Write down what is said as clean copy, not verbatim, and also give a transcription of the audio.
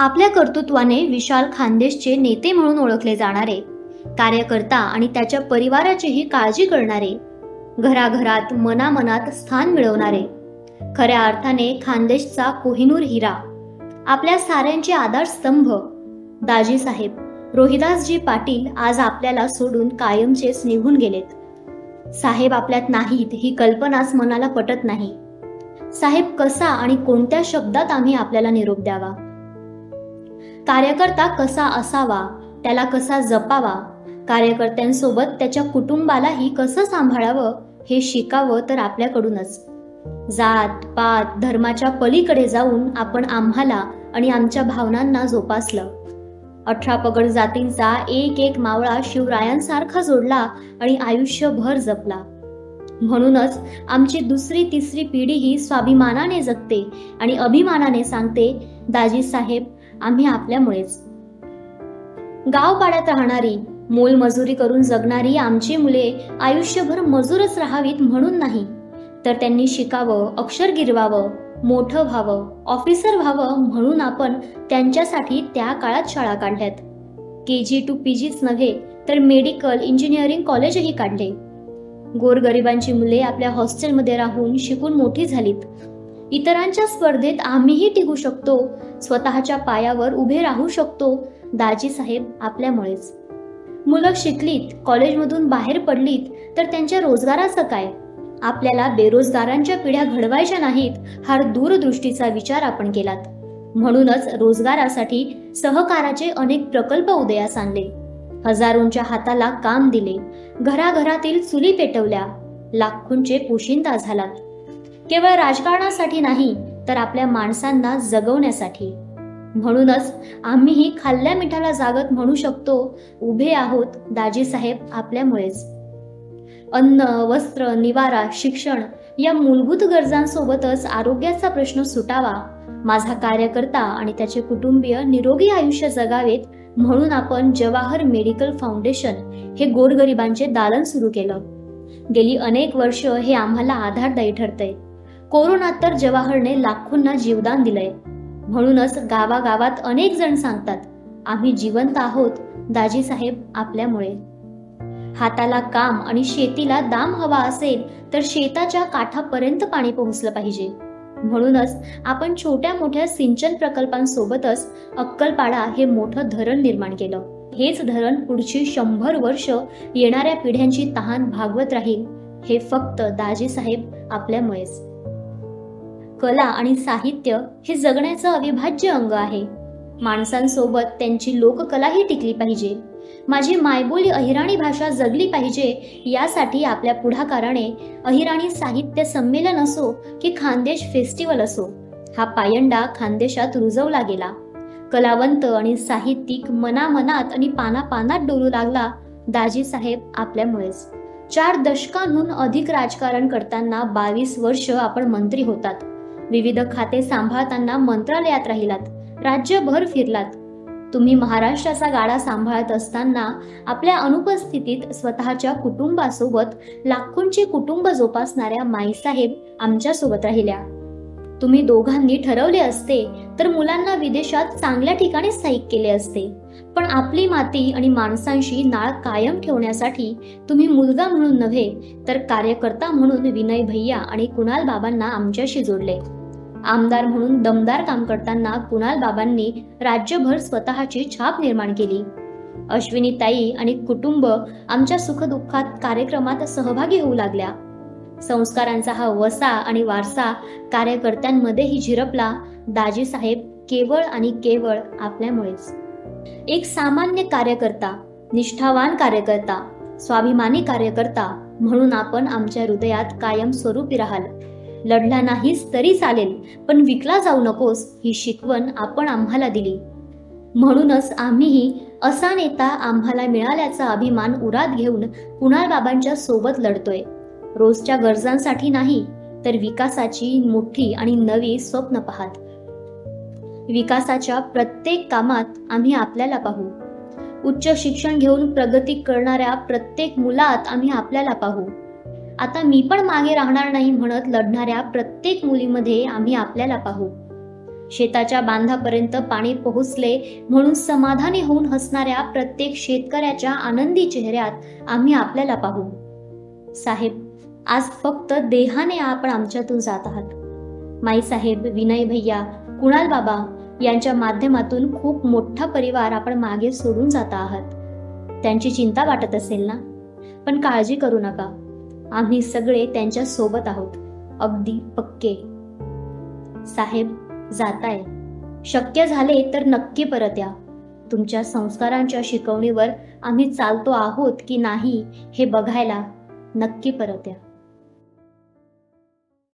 आपल्या कर्तृत्वाने विशाल खानदेशचे नेते म्हणून ओळखले जाणारे, कार्यकर्ता आणि त्याच्या परिवाराचीही काळजी करणारे, घराघरात मनामनात स्थान मिळवणारे, खऱ्या अर्थाने खानदेशचा कोहिनूर हिरा, आपल्या साऱ्यांचे आधारस्तंभ दाजी साहेब रोहिदासजी पाटील आज आपल्याला सोडून कायमचेच निघून गेलेत. साहेब आपल्यात नाहीत ही कल्पनाच मनाला पटत नाही. साहेब कसा आणि कोणत्या शब्दात आम्ही आपल्याला निरोप द्यावा? कार्यकर्ता कसा असावा, त्याला कसा जपावा, कार्यकर्त्यांसोबत त्याच्या कुटुंबालाही कसं सांभाळावं हे शिकावं तर आपल्याकडूनच. जात पात धर्माच्या पलीकडे जाऊन आपण आम्हाला आणि आमच्या भावनांना जोपासलं. 18 पगड जातींचा एक एक मावळा शिवरायांसारखा जोडला आणि आयुष्यभर जपला. म्हणूनच आमची दुसरी तिसरी पिढीही स्वाभिमानाने जगते आणि अभिमानाने सांगते, दाजी साहेब आम्ही आपल्यामुळेच. गावपाड्यात राहणारी मोलमजुरी करून जगणारी आमची मुले आयुष्यभर मजूरच राहावीत म्हणून नाही, तर त्यांनी शिकावं, अक्षर गिरवावं, मोठं व्हावं, ऑफिसर व्हावं म्हणून आपण त्यांच्यासाठी त्या काळात शाळा काढल्यात. KG to PGच नव्हे तर मेडिकल, इंजिनिअरिंग कॉलेजही काढले. गोरगरिबांची मुले आपल्या हॉस्टेलमध्ये राहून शिकून मोठी झालीत. इतरांच्या स्पर्धेत आम्हीही टिकू शकतो, स्वतःच्या पायावर उभे राहू शकतो, दाजी साहेब आपल्यामुळेच. मुलं शिकलीत, कॉलेजमधून बाहेर पडलीत तर त्यांच्या रोजगाराचं काय? आपल्याला बेरोजगारांच्या पिढ्या घडवायच्या नाहीत हा दूरदृष्टीचा विचार आपण केलात. म्हणूनच रोजगारासाठी सहकाराचे अनेक प्रकल्प उदयास आणले. हजारोंच्या हाताला काम दिले, घराघरातील चुली पेटवल्या, लाखोंचे पोशिंदा झालात. केवळ राजकारणासाठी नाही तर आपल्या माणसांना जगवण्यासाठी. म्हणूनच आम्हीही खाल्ल्या मिठाला जागत म्हणू शकतो, उभे आहोत दाजी साहेब आपल्यामुळेच. अन्न, वस्त्र, निवारा, शिक्षण या मूलभूत गरजांसोबतच आरोग्याचा प्रश्न सुटावा, माझा कार्यकर्ता आणि त्याचे कुटुंबीय निरोगी आयुष्य जगावेत म्हणून आपण जवाहर मेडिकल फाउंडेशन हे गोरगरिबांचे दालन सुरू केलं. गेली अनेक वर्ष हे आम्हाला आधारदायी ठरतंय. कोरोनात तर जवाहरने लाखोंना जीवदान दिलंय. म्हणूनच गावागावात अनेक जण सांगतात, आम्ही जिवंत आहोत दाजी साहेब आपल्यामुळे. हाताला काम आणि शेतीला दाम हवा असेल तर शेताच्या काठापर्यंत पाणी पोहोचलं पाहिजे. म्हणूनच आपण छोट्या मोठ्या सिंचन प्रकल्पांसोबतच अक्कलपाडा हे मोठं धरण निर्माण केलं. हेच धरण पुढची 100 वर्ष येणाऱ्या पिढ्यांची तहान भागवत राहील, हे फक्त दाजी साहेब आपल्यामुळेच. कला आणि साहित्य हे जगण्याचं अविभाज्य अंग आहे. माणसांसोबत त्यांची लोककलाही टिकली पाहिजे. माझी मायबोली अहिराणी भाषा जगली पाहिजे, यासाठी आपल्या पुढाकाराने अहिराणी साहित्य संमेलन असो की खानदेश फेस्टिवल असो, हा पायंडा खानदेशात रुजवला गेला. कलावंत आणि साहित्यिक मनामनात आणि पानापानात डोलू लागला, दाजी साहेब आपल्यामुळेच. 4 दशकांहून अधिक राजकारण करताना 22 वर्ष आपण मंत्री होतात. विविध खाते सांभाळताना मंत्रालयात राहिलात, राज्यभर फिरलात. तुम्ही महाराष्ट्राचा गाडा सांभाळत असताना आपल्या अनुपस्थितीत स्वतःच्या कुटुंबासोबत लाखोंचे कुटुंब जोपासणाऱ्या माईसाहेब आमच्या सोबत राहिल्या. तुम्ही दोघांनी ठरवले असते तर मुलांना विदेशात चांगल्या ठिकाणी स्थायिक केले असते, पण आपली माती आणि माणसांशी नाळ कायम ठेवण्यासाठी तुम्ही मुलगा म्हणून नव्हे तर कार्यकर्ता म्हणून विनय भैया आणि कुणाल बाबांना आमच्याशी जोडले. आमदार म्हणून दमदार काम करताना कुणाल बाबांनी राज्यभर स्वतःची छाप निर्माण केली. अश्विनी ताई आणि कुटुंब आमच्या सुखदुःखात कार्यक्रमात सहभागी होऊ लागल्या. संस्कारांचा हा वसा आणि वारसा कार्यकर्त्यांमध्येही झिरपला, दाजी साहेब केवळ आणि केवळ आपल्यामुळेच. एक सामान्य कार्यकर्ता, निष्ठावान कार्यकर्ता, स्वाभिमानी कार्यकर्ता म्हणून आपण आमच्या हृदयात कायम स्वरूपी राहाल. लढला नाहीस तरी चालेल, पण विकला जाऊ नकोस ही शिकवण आपण आम्हाला दिली. म्हणूनच आम्हीही असा नेता आम्हाला मिळाल्याचा अभिमान उरात घेऊन कुणाल बाबांच्या सोबत लढतोय. रोजच्या गरजांसाठी नाही तर विकासाची मोठी आणि नवी स्वप्न पाहत. विकासाच्या प्रत्येक कामात आम्ही आपल्याला पाहू. उच्च शिक्षण घेऊन प्रगती करणाऱ्या प्रत्येक मुलात आम्ही आपल्याला पाहू. आता मी पण मागे राहणार नाही म्हणत लढणाऱ्या प्रत्येक मुलीमध्ये आम्ही आपल्याला पाहू. शेताच्या बांधापर्यंत पाणी पोहोचले म्हणून समाधानी होऊन हसणाऱ्या प्रत्येक शेतकऱ्याच्या आनंदी चेहऱ्यात आम्ही आपल्याला पाहू. साहेब, आज फक्त देहाने आपण आमच्यातून जात आहात. माईसाहेब, विनय भैया, कुणाल बाबा यांच्या माध्यमातून खूप मोठा परिवार आपण मागे सोडून जात आहात. त्यांची चिंता वाटत असेल ना? पण काळजी करू नका, आम्ही सगळे त्यांच्या सोबत आहोत, अगदी पक्के. साहेब, जाताय, शक्य झाले तर नक्की परत या. तुमच्या संस्कारांच्या शिकवणीवर आम्ही चालतो आहोत की नाही हे बघायला नक्की परत या.